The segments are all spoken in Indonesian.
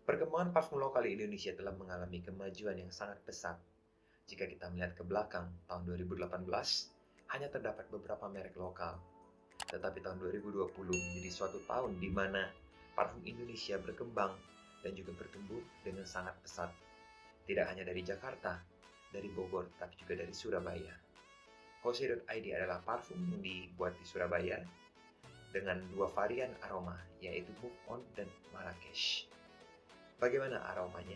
Perkembangan parfum lokal di Indonesia telah mengalami kemajuan yang sangat pesat. Jika kita melihat ke belakang, tahun 2018 hanya terdapat beberapa merek lokal. Tetapi tahun 2020 menjadi suatu tahun di mana parfum Indonesia berkembang dan juga bertumbuh dengan sangat pesat. Tidak hanya dari Jakarta, dari Bogor, tapi juga dari Surabaya. Jose.id adalah parfum yang dibuat di Surabaya dengan dua varian aroma, yaitu Move On dan Marrakesh. Bagaimana aromanya?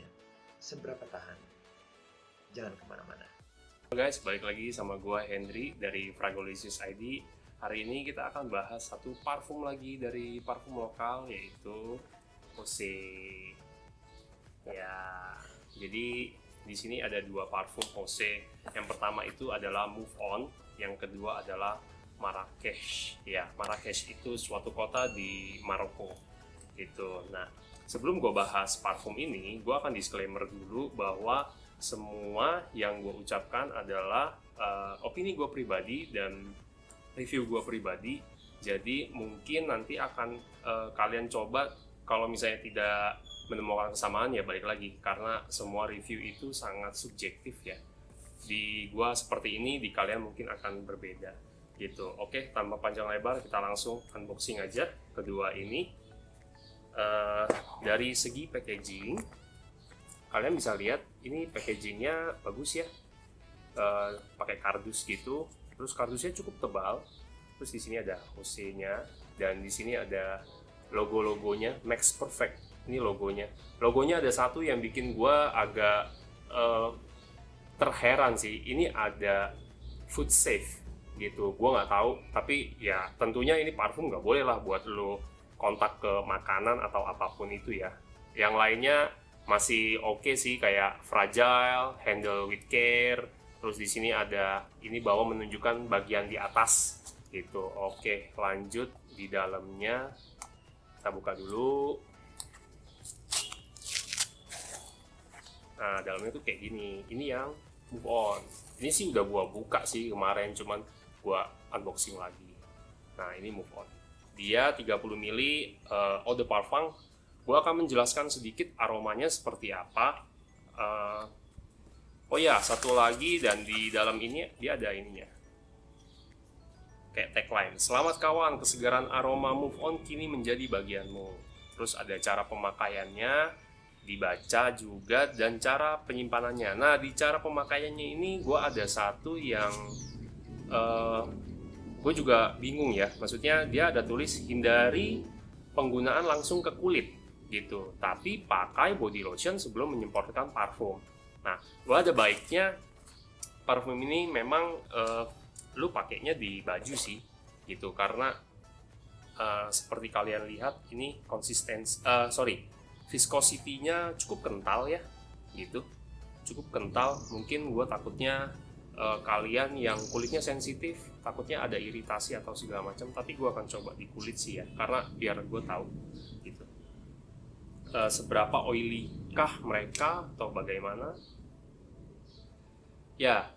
Seberapa tahan? Jangan kemana-mana. Halo guys, balik lagi sama gua Hendry dari Fragolicious ID. Hari ini kita akan bahas satu parfum lagi dari parfum lokal, yaitu Jose. Ya, jadi di sini ada dua parfum Jose. Yang pertama itu adalah Move On, yang kedua adalah Marrakesh. Ya, Marrakesh itu suatu kota di Maroko. Gitu. Nah, sebelum gue bahas parfum ini, gue akan disclaimer dulu bahwa semua yang gue ucapkan adalah opini gue pribadi dan review gue pribadi. Jadi mungkin nanti akan kalian coba, kalau misalnya tidak menemukan kesamaan ya balik lagi, karena semua review itu sangat subjektif ya. Di gue seperti ini, di kalian mungkin akan berbeda gitu. Oke, tanpa panjang lebar kita langsung unboxing aja kedua ini. Dari segi packaging, kalian bisa lihat ini packagingnya bagus ya, pakai kardus gitu, terus kardusnya cukup tebal, terus di sini ada Jose-nya dan di sini ada logo-logonya Max Perfect. Ini logonya ada satu yang bikin gue agak terheran sih, ini ada food safe gitu. Gue nggak tahu, tapi ya tentunya ini parfum nggak boleh lah buat lo kontak ke makanan atau apapun itu ya. Yang lainnya masih oke sih, kayak fragile, handle with care. Terus di sini ada ini bawah menunjukkan bagian di atas gitu. Oke, lanjut di dalamnya. Kita buka dulu. Nah, dalamnya tuh kayak gini. Ini yang Move On. Ini sih udah gua buka sih kemarin, cuman gua unboxing lagi. Nah, ini Move On. Dia 30 ml eau de parfum. Gue akan menjelaskan sedikit aromanya seperti apa. Oh ya, satu lagi, dan di dalam ini dia ada ininya, kayak tagline, selamat kawan, kesegaran aroma Move On kini menjadi bagianmu. Terus ada cara pemakaiannya dibaca juga, dan cara penyimpanannya. Nah, di cara pemakaiannya ini gue ada satu yang gue juga bingung ya, maksudnya dia ada tulis hindari penggunaan langsung ke kulit gitu, tapi pakai body lotion sebelum menyemprotkan parfum. Nah, gue ada baiknya parfum ini memang lu pakainya di baju sih gitu, karena seperti kalian lihat ini viscosity-nya cukup kental ya gitu, cukup kental. Mungkin gue takutnya kalian yang kulitnya sensitif takutnya ada iritasi atau segala macam, tapi gue akan coba di kulit sih ya, karena biar gue tahu gitu seberapa oily kah mereka atau bagaimana ya.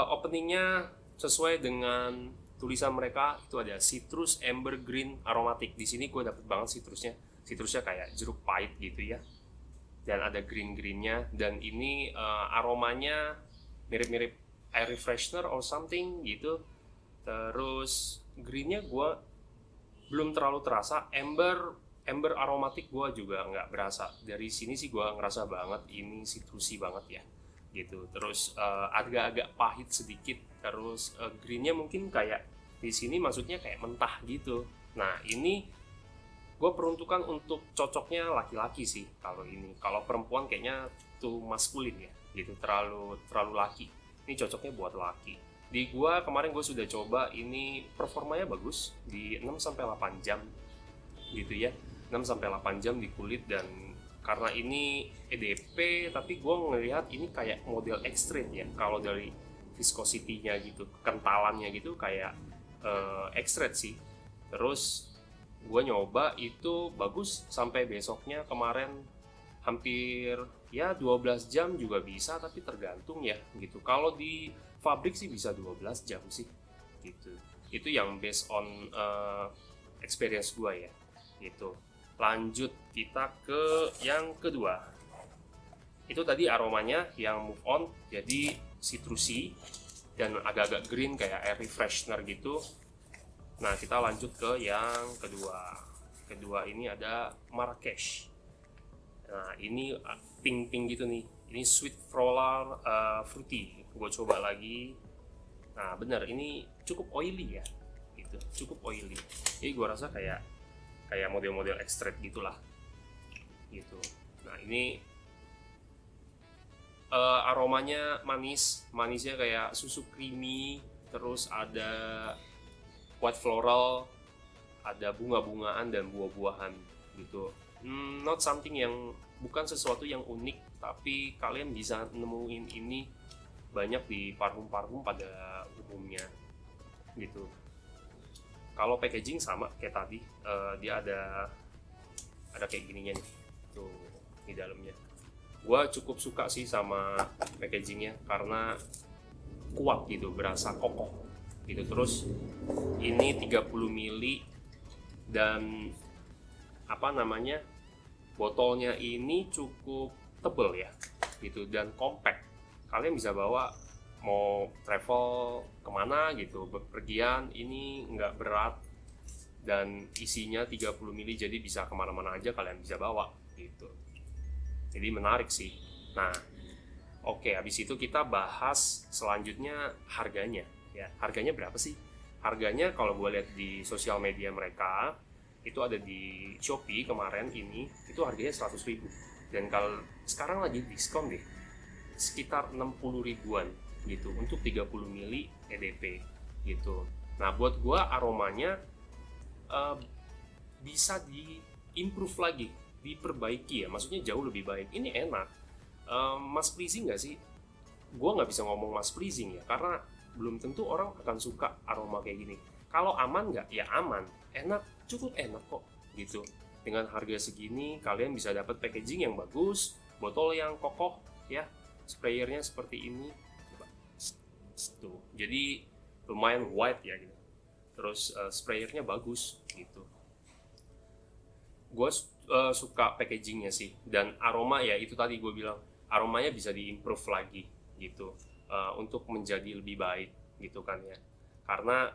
Openingnya sesuai dengan tulisan mereka, itu ada citrus amber green aromatic. Di sini gue dapet banget citrusnya kayak jeruk pahit gitu ya, dan ada greennya, dan ini aromanya mirip-mirip air refreshener or something gitu. Terus greennya gue belum terlalu terasa. Amber aromatik gue juga nggak berasa. Dari sini sih gue ngerasa banget ini citrusy banget ya gitu. Terus agak-agak pahit sedikit. Terus greennya mungkin kayak di sini maksudnya kayak mentah gitu. Nah, ini gue peruntukan untuk cocoknya laki-laki sih. Kalau ini, kalau perempuan kayaknya tuh maskulin ya gitu, terlalu laki. Ini cocoknya buat laki. Di gue kemarin gue sudah coba, ini performanya bagus di 6-8 jam gitu ya, 6-8 jam di kulit. Dan karena ini EDP, tapi gue ngelihat ini kayak model extreme ya, kalau dari viscosity-nya gitu, kentalannya gitu kayak extreme sih. Terus gue nyoba itu bagus sampai besoknya. Kemarin hampir ya 12 jam juga bisa, tapi tergantung ya gitu. Kalau di pabrik sih bisa 12 jam sih gitu. Itu yang based on experience gue ya gitu. Lanjut kita ke yang kedua. Itu tadi aromanya yang move on jadi citrusy dan agak-agak green kayak air refreshener gitu. Nah, kita lanjut ke yang kedua. Kedua ini ada Marrakesh. Nah, ini pink-pink gitu nih. Ini sweet floral fruity. Gue coba lagi. Nah, bener ini cukup oily ya. Gitu, cukup oily. Jadi gue rasa kayak model-model extract gitulah. Gitu. Nah, ini aromanya manisnya kayak susu creamy, terus ada white floral, ada bunga-bungaan dan buah-buahan gitu. Not something yang bukan sesuatu yang unik, tapi kalian bisa nemuin ini banyak di parfum-parfum pada umumnya gitu. Kalau packaging sama kayak tadi, dia ada kayak gininya nih, tuh di dalamnya. Gue cukup suka sih sama packagingnya karena kuat gitu, berasa kokoh gitu. Terus ini 30 ml dan botolnya ini cukup tebel ya gitu dan compact. Kalian bisa bawa mau travel kemana gitu, bepergian, ini nggak berat dan isinya 30 ml jadi bisa kemana-mana aja kalian bisa bawa gitu. Jadi menarik sih. Nah, oke, habis itu kita bahas selanjutnya harganya. Ya, harganya berapa sih? Harganya kalau gue lihat di sosial media mereka, itu ada di Shopee kemarin ini, itu harganya 100.000. Dan kalau sekarang lagi diskon deh, sekitar 60 ribuan gitu untuk 30 ml EDP gitu. Nah, buat gue aromanya bisa di-improve lagi, diperbaiki ya, maksudnya jauh lebih baik. Ini enak. Mas pleasing nggak sih? Gue nggak bisa ngomong mas pleasing ya, karena belum tentu orang akan suka aroma kayak gini. Kalau aman nggak? Ya aman, enak, cukup enak kok gitu. Dengan harga segini kalian bisa dapat packaging yang bagus, botol yang kokoh ya, sprayernya seperti ini. Coba. Tuh, jadi lumayan white ya gitu. Terus sprayernya bagus gitu. Gue suka packagingnya sih, dan aroma ya itu tadi gue bilang aromanya bisa diimprove lagi gitu untuk menjadi lebih baik gitu kan ya, karena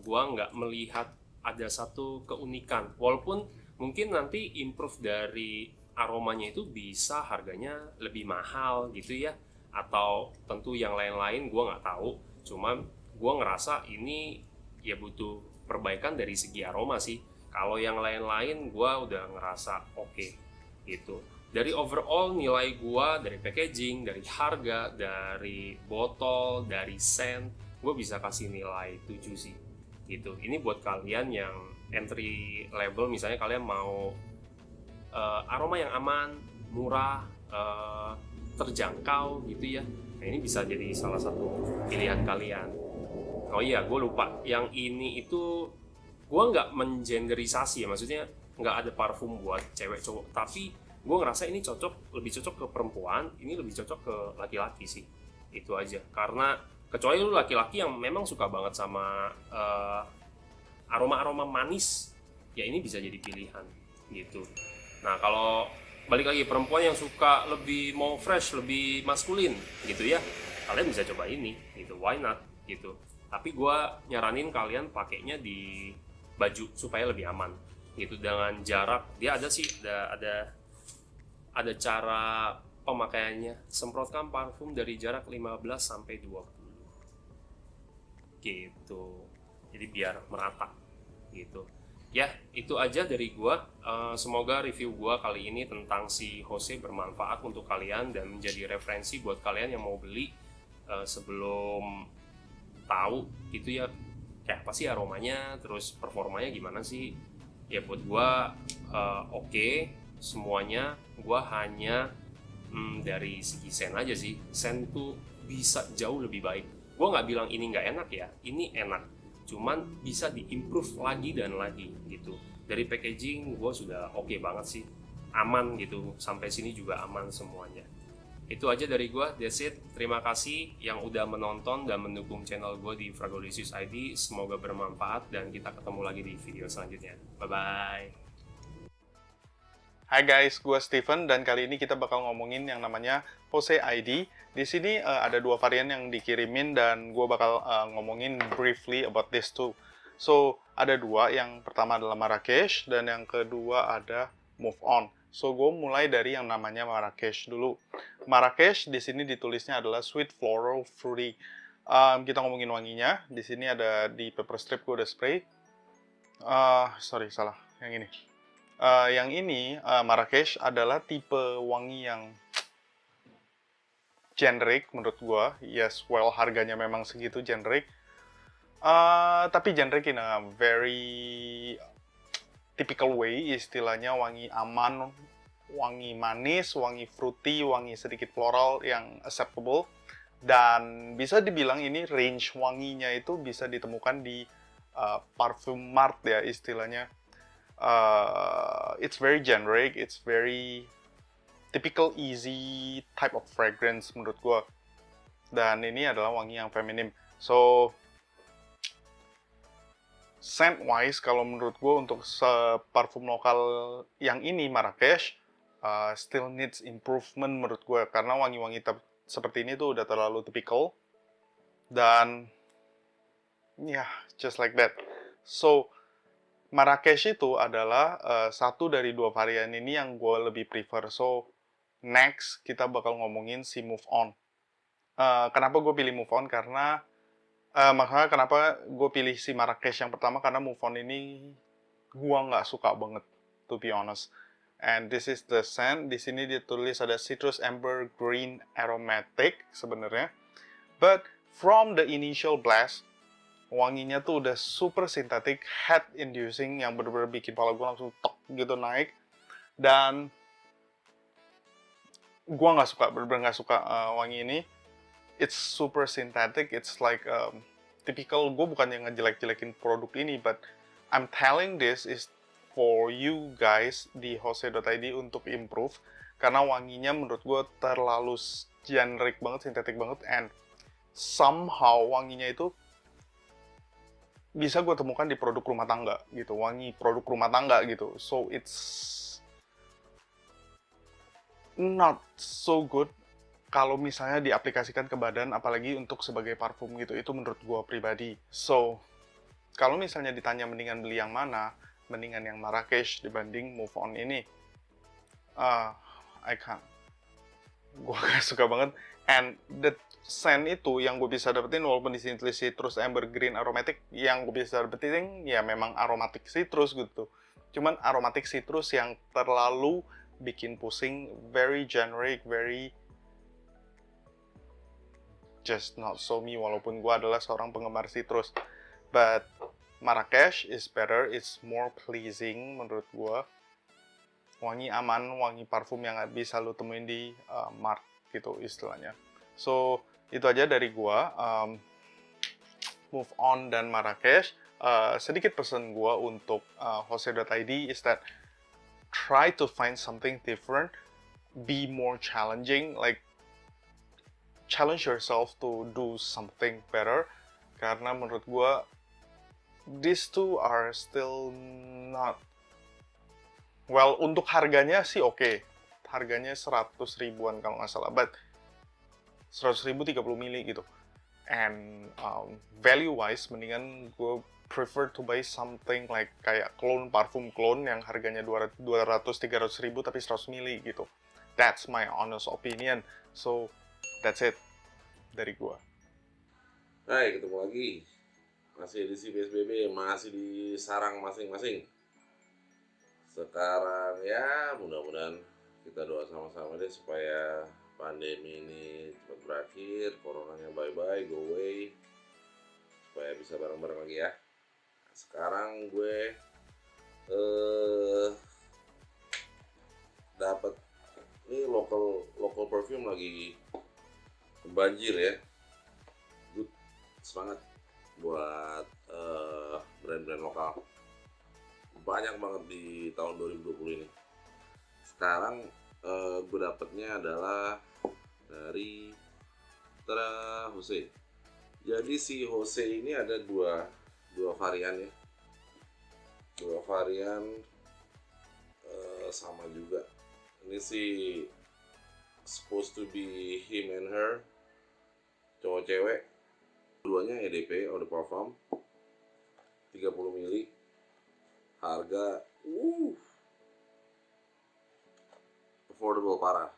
gue nggak melihat ada satu keunikan, walaupun mungkin nanti improve dari aromanya itu bisa harganya lebih mahal gitu ya, atau tentu yang lain-lain gue nggak tahu, cuman gue ngerasa ini ya butuh perbaikan dari segi aroma sih. Kalau yang lain-lain gue udah ngerasa oke gitu. Dari overall nilai gue, dari packaging, dari harga, dari botol, dari scent, gue bisa kasih nilai 7 sih gitu. Ini buat kalian yang entry level, misalnya kalian mau aroma yang aman, murah, terjangkau gitu ya. Nah, ini bisa jadi salah satu pilihan kalian. Oh iya, gue lupa, yang ini itu gue nggak mengenderisasi ya, maksudnya nggak ada parfum buat cewek cowok, tapi gue ngerasa ini lebih cocok ke perempuan, ini lebih cocok ke laki-laki sih, itu aja. Karena kecuali lu laki-laki yang memang suka banget sama aroma-aroma manis, ya ini bisa jadi pilihan gitu. Nah, kalau balik lagi perempuan yang suka lebih mau fresh, lebih maskulin gitu ya, kalian bisa coba ini gitu, why not gitu. Tapi gue nyaranin kalian pakainya di baju supaya lebih aman gitu, dengan jarak. Dia ada sih ada cara pemakaiannya, semprotkan parfum dari jarak 15 sampai 20 gitu, jadi biar merata gitu ya. Itu aja dari gua. Semoga review gua kali ini tentang si Jose bermanfaat untuk kalian dan menjadi referensi buat kalian yang mau beli, sebelum tahu gitu ya kayak apa sih aromanya, terus performanya gimana sih ya. Buat gua oke semuanya. Gua hanya dari segi scent aja sih, scent tuh bisa jauh lebih baik. Gua nggak bilang ini nggak enak ya, ini enak, cuman bisa diimprove lagi dan lagi gitu. Dari packaging gua sudah oke banget sih, aman gitu, sampai sini juga aman semuanya. Itu aja dari gue, that's it. Terima kasih yang udah menonton dan mendukung channel gue di Fragolicious ID. Semoga bermanfaat dan kita ketemu lagi di video selanjutnya. Bye-bye. Hai guys, gue Steven dan kali ini kita bakal ngomongin yang namanya Jose ID. Di sini ada dua varian yang dikirimin dan gue bakal ngomongin briefly about this too. So, ada dua, yang pertama adalah Marrakesh dan yang kedua ada Move On. So, gue mulai dari yang namanya Marrakesh dulu. Marrakesh di sini ditulisnya adalah Sweet Floral Fruity. Kita ngomongin wanginya, di sini ada di paper strip gue udah spray. Sorry, salah. Yang ini. Yang ini, Marrakesh adalah tipe wangi yang generic menurut gua. Yes, well, harganya memang segitu generic. Tapi generic in a very typical way, istilahnya wangi aman, wangi manis, wangi fruity, wangi sedikit floral yang acceptable. Dan bisa dibilang ini range wanginya itu bisa ditemukan di parfum mart ya istilahnya. It's very generic, it's very typical easy type of fragrance menurut gue. Dan ini adalah wangi yang feminim. So, scent wise kalau menurut gue untuk parfum lokal yang ini Marrakesh still needs improvement menurut gue, karena wangi-wangi seperti ini tuh udah terlalu typical dan yeah, just like that. So, Marrakesh itu adalah satu dari dua varian ini yang gue lebih prefer. So, next kita bakal ngomongin si Move On. Kenapa gue pilih Move On? Karena, makanya kenapa gue pilih si Marrakesh yang pertama, karena Move On ini gue nggak suka banget, to be honest. And this is the scent. Di sini ditulis ada Citrus Amber Green Aromatic sebenarnya. But from the initial blast, wanginya tuh udah super sintetik, head inducing, yang bener-bener bikin kepala gue langsung tok gitu naik. Dan gue nggak suka, bener-bener nggak suka wangi ini. It's super synthetic, it's like typical. Gue bukan yang ngejelek-jelekin produk ini, but I'm telling this is for you guys di Jose.id untuk improve, karena wanginya menurut gue terlalu generic banget, sintetik banget, and somehow wanginya itu bisa gue temukan di produk rumah tangga gitu, wangi produk rumah tangga gitu. So it's not so good kalau misalnya diaplikasikan ke badan, apalagi untuk sebagai parfum gitu. Itu menurut gue pribadi. So, kalau misalnya ditanya mendingan beli yang mana, mendingan yang Marrakesh dibanding Move On ini. I can't. Gue gak suka banget. And the scent itu yang gue bisa dapetin, walaupun di sini tulis citrus amber green aromatic, yang gue bisa dapetin ya memang aromatic citrus gitu. Cuman aromatic citrus yang terlalu bikin pusing, very generic, very just not so me, walaupun gue adalah seorang penggemar citrus. But Marrakesh is better, it's more pleasing menurut gue. Wangi aman, wangi parfum yang gak bisa lo temuin di mart gitu istilahnya. So, itu aja dari gua. Move On dan Marrakesh. Sedikit pesan gua untuk Jose.id is that try to find something different, be more challenging, like challenge yourself to do something better. Karena menurut gua these two are still not well, untuk harganya sih oke. Harganya 100 ribuan kalau nggak salah, but 100 ribu 30 mili gitu. And value wise, mendingan gue prefer to buy something like kayak clone, parfum clone yang harganya 200-300 ribu tapi 100 mili gitu. That's my honest opinion. So, that's it dari gue. Hai, ketemu lagi. Masih edisi PSBB, masih di sarang masing-masing. Sekarang ya mudah-mudahan kita doa sama-sama deh supaya pandemi ini cepat berakhir, coronanya bye-bye, go away, supaya bisa bareng-bareng lagi ya. Sekarang gue dapat ini local perfume lagi banjir ya. Good, semangat buat brand-brand lokal. Banyak banget di tahun 2020 ini. Sekarang gue dapetnya adalah dari Jose. Jadi si Jose ini ada dua varian ya. Dua varian sama juga Ini sih supposed to be him and her, cowok cewek. Keduanya EDP Eau de Parfum 30 ml. Harga affordable parah.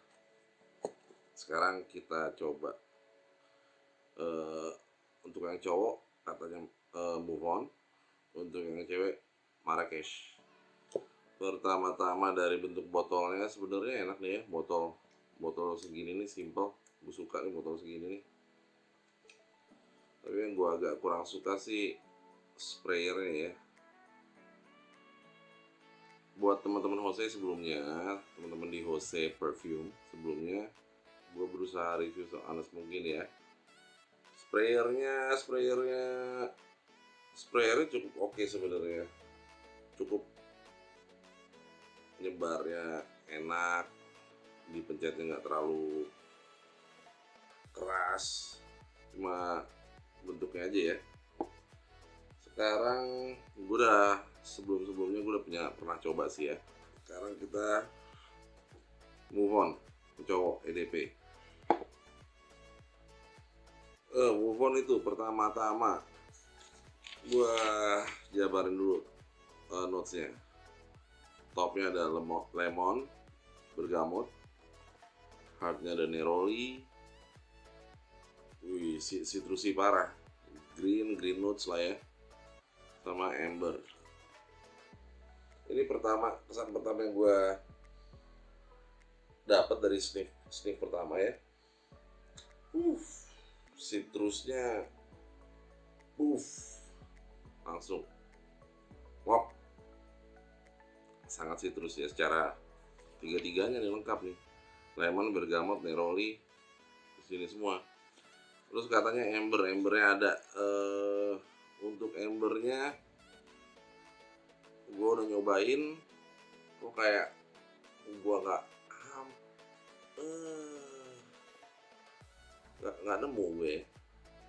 Sekarang kita coba untuk yang cowok katanya Move On, untuk yang cewek Marrakesh. Pertama-tama dari bentuk botolnya sebenarnya enak nih ya, botol segini nih simple. Gue suka nih botol segini nih. Tapi yang gue agak kurang suka sih sprayernya ya. Buat teman-teman Jose sebelumnya, teman-teman di Jose Perfume sebelumnya, gue berusaha review honest mungkin ya. Sprayernya cukup oke sebenarnya, cukup nyebarnya enak, dipencetnya nggak terlalu keras, cuma bentuknya aja ya. Sekarang gue udah sebelumnya gue udah pernah coba sih ya. Sekarang kita move on ke cowok EDP. Move on itu pertama-tama gue jabarin dulu notesnya. Topnya ada lemon, bergamot, heartnya ada neroli, wih citrusi parah, green notes lah ya, sama amber. Ini kesan pertama yang gue dapat dari sniff pertama ya. Citrusnya langsung wop, sangat citrus ya, secara tiga-tiganya nih lengkap nih, lemon, bergamot, neroli di sini semua. Terus katanya embernya ada. Untuk embernya gue udah nyobain, kok kayak gue nggak nemu gue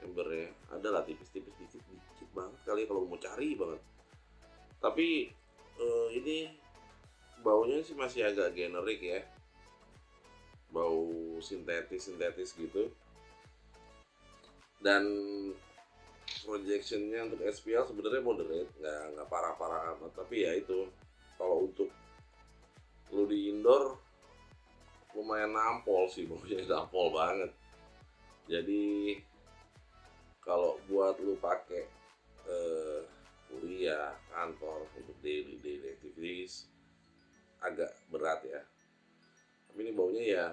embernya. Ada lah tipis-tipis dikit banget kali ya kalau mau cari banget. Tapi ini baunya sih masih agak generik ya, bau sintetis gitu. Dan projectionnya untuk SPL sebenarnya moderate, nggak parah amat. Tapi ya itu, kalau untuk lu di indoor lumayan nampol sih, baunya nampol banget. Jadi kalau buat lu pakai kuliah, kantor, untuk daily activities agak berat ya. Tapi ini baunya ya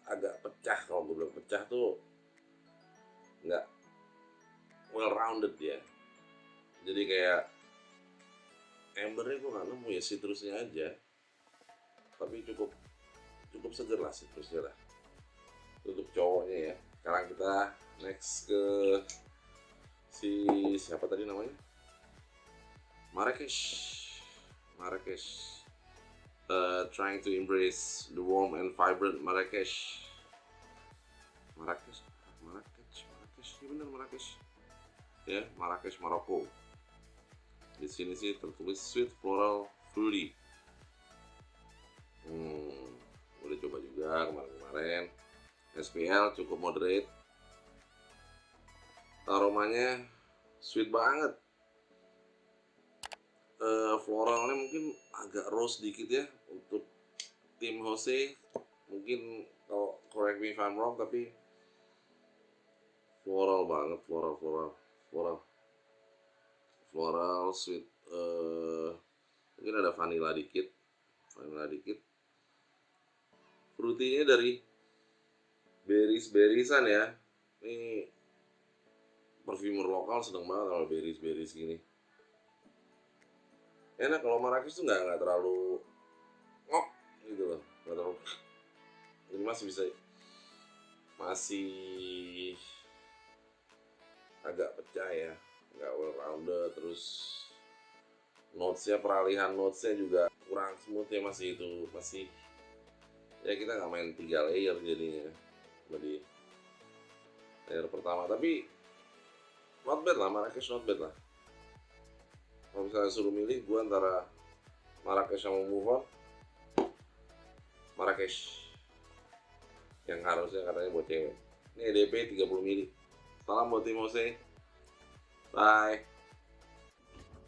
agak pecah. Kalau gue bilang pecah tuh nggak well rounded ya. Jadi kayak embernya gue nggak nemu ya, citrusnya aja. Tapi cukup seger lah citrusnya lah untuk cowoknya ya. Sekarang kita next ke siapa tadi namanya, Marrakesh. Trying to embrace the warm and vibrant Marrakesh. Ya benar Marrakesh. Ya, Marrakesh, Maroko. Di sini sih tertulis sweet floral fruity. Udah coba juga kemarin. SPL cukup moderate. Aromanya sweet banget. Floralnya mungkin agak rose dikit ya untuk tim Jose. Mungkin kalau correct me if I'm wrong, tapi floral banget, floral sweet. Mungkin ada vanilla dikit. Fruity-nya dari berries-berriesan ya. Ini parfumer lokal seneng banget kalau berries gini. Enak kalau Marrakesh tuh nggak terlalu ngok gitu loh, nggak terlalu. Ini masih agak pecah ya, nggak well rounded. Terus peralihan notesnya juga kurang smooth ya, masih ya kita nggak main 3 layer jadinya di layer pertama. Tapi not bad lah, Marrakesh not bad lah. Kalau misalnya suruh milih, gue antara Marrakesh yang mau move on, Marrakesh yang harusnya katanya buat cewek. Ini EDP 30 mili. Salam buat Timose. Bye.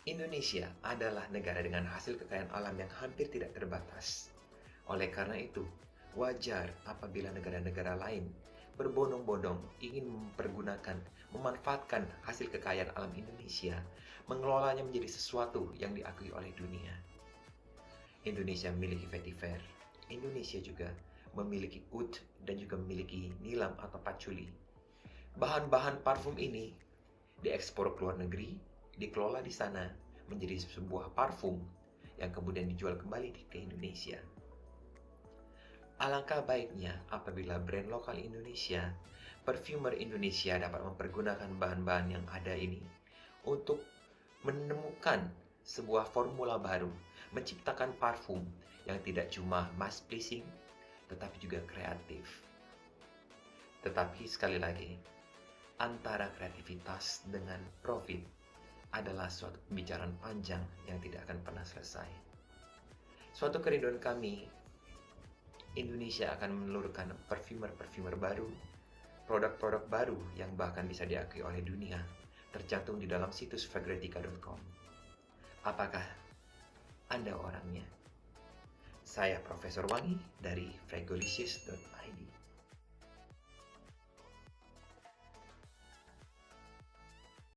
Indonesia adalah negara dengan hasil kekayaan alam yang hampir tidak terbatas. Oleh karena itu, wajar apabila negara-negara lain berbondong-bondong ingin memanfaatkan hasil kekayaan alam Indonesia, mengelolanya menjadi sesuatu yang diakui oleh dunia. Indonesia memiliki vetiver. Indonesia juga memiliki oud dan juga memiliki nilam atau patchouli. Bahan-bahan parfum ini diekspor ke luar negeri, dikelola di sana menjadi sebuah parfum yang kemudian dijual kembali ke Indonesia. Alangkah baiknya apabila brand lokal Indonesia, perfumer Indonesia dapat mempergunakan bahan-bahan yang ada ini untuk menemukan sebuah formula baru, menciptakan parfum yang tidak cuma mass pleasing, tetapi juga kreatif. Tetapi sekali lagi, antara kreativitas dengan profit adalah suatu pembicaraan panjang yang tidak akan pernah selesai. Suatu kerinduan kami, Indonesia akan menelurkan perfumer-perfumer baru, produk-produk baru yang bahkan bisa diakui oleh dunia, tercantum di dalam situs fragrantica.com. Apakah Anda orangnya? Saya Profesor Wangi dari fragolicious.id.